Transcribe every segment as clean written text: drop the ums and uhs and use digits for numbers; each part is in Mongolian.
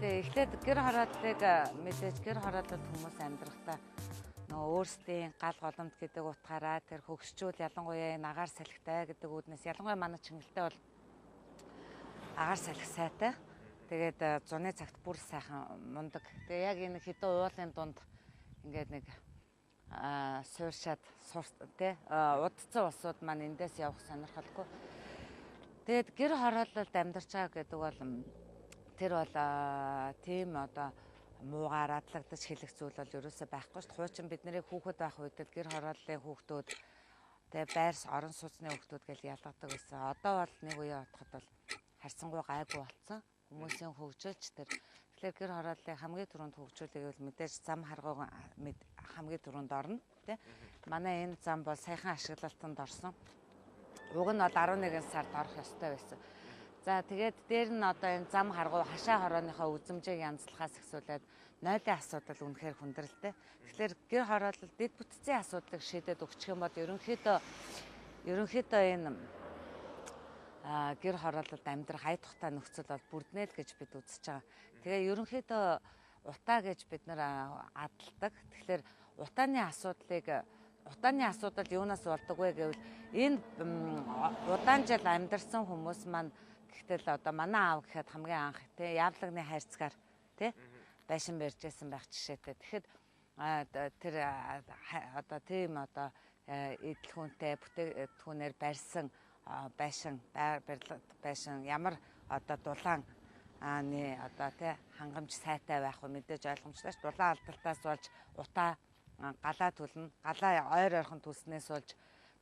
Эхлээд гэр хорооллыг мэдээж гэр хорооллод хүмүүс амьдрахдаа нөгөө өөрсдийн гал голомт гэдэг утгаараа тэр хөгшчүүл ялангуяа энэ агаар салхитай гэдэг үүднээс ялангуяа манай Чингэлтэй бол агаар салхи сайтай. Тэгээд зуны цагт бүр сайхан мундаг. Тэгээ яг энэ хэдэн уулын дунд ингээд нэг сууршаад тэ удцсан усууд маань эндээс явах сонирхолгүй. Тэгээд гэр хорооллолд амьдарч байгаа гэдэг бол тэр бол тийм одоо муугаар адлагдаж хэлэх зүйл бол ерөөсөй байхгүй шүү дээ. Хуучин бидний хүүхэд байх үед л гэр хорооллын хүүхдүүд тэгээ байрс орон сууцны хүүхдүүд гэж ялгадаг байсан. Одоо бол нэг үе бодоход бол харьцангуй гайгүй болсон. Хүмүүсийн хөгжүүлж тэр тэгэхээр гэр хорооллын хамгийн түрүүнд хөгжүүлэх гэвэл мэдээж зам харгууг хамгийн түрүүнд орно тий. Манай энэ зам бол саяхан ашиглалтанд орсон. Уг нь бол 11 сард орох ёстой байсан. За тэгээд дээр нь одоо энэ зам харгуу хашаа хорооныхоо үзмжийг янзлахаас эхсүүлээд нойлын асуудал үнэхээр хүндрэлтэй. Тэгэхээр гэр хороолол дэд бүтцийн асуудлыг шийдээд өгчих юм бол ерөнхийдөө энэ гэр хороололд амьдрах ая тухтай нөхцөл бол бүрднэ л гэж бид үзэж байгаа. Тэгээ ерөнхийдөө утаа гэж бид нар адалдаг. Тэгэхээр утааны асуудал юунаас болдог вэ гэвэл энэ удаан жил амьдарсан хүмүүс маань гэхдээ л одоо манай аав гэхэд хамгийн анх тий явлагны хайрцгаар тий байшин барьжсэн байх жишээтэй. Тэгэхэд тэр одоо тийм одоо эдлхүүнтэй бүтээгдэхүүнээр барьсан байшин ямар одоо дулаан одоо тий хангамж сайтай байх вэ мэдээж ойлгомжтой ш. Дулаан алдалтаас болж утаа галаа түлнэ. Галаа ойрхон түлснээс болж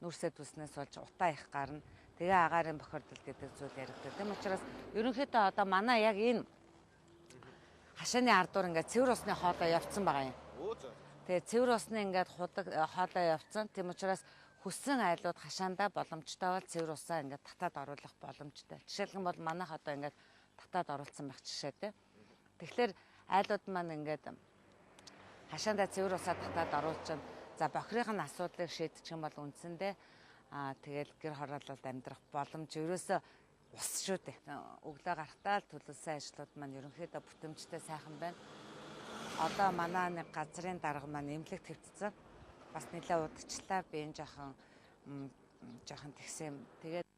нүрсээ түлснээс болж утаа их гарна. Тэгээ агаарын бохирдол гэдэг зүйл яригддаг. Тийм учраас ерөнхийдөө одоо манай яг энэ хашааны ардуур ингээд цэвэр усны хоолой явцсан байгаа юм. Тэгээ цэвэр усны ингээд хоолой явцсан. Тийм учраас хүссэн айлууд хашаандаа боломжтой бол цэвэр усаа ингээд татаад оруулах боломжтой. Жишээлх юм бол манайх одоо ингээд татаад оруулсан байх жишээтэй. Тэгэхээр айлууд маань ингээд хашаандаа цэвэр усаа татаад оруулчихна. За бохирын асуудлыг шийдчих юм бол үндсэндээ тэгэл гэр хороололд амьдрах боломж ерөөсөө ус шүү дээ. Өглөө гарахтаа л төлөвлөсөн ажлууд маань ерөнхийдөө бүтэмжтэй сайхан байна. Одоо манай нэг газрын дарга маань эмнэлэг твцсэн. Бас нэлээд удагчлаа би энэ жоохон тэгсэн. Тэгээд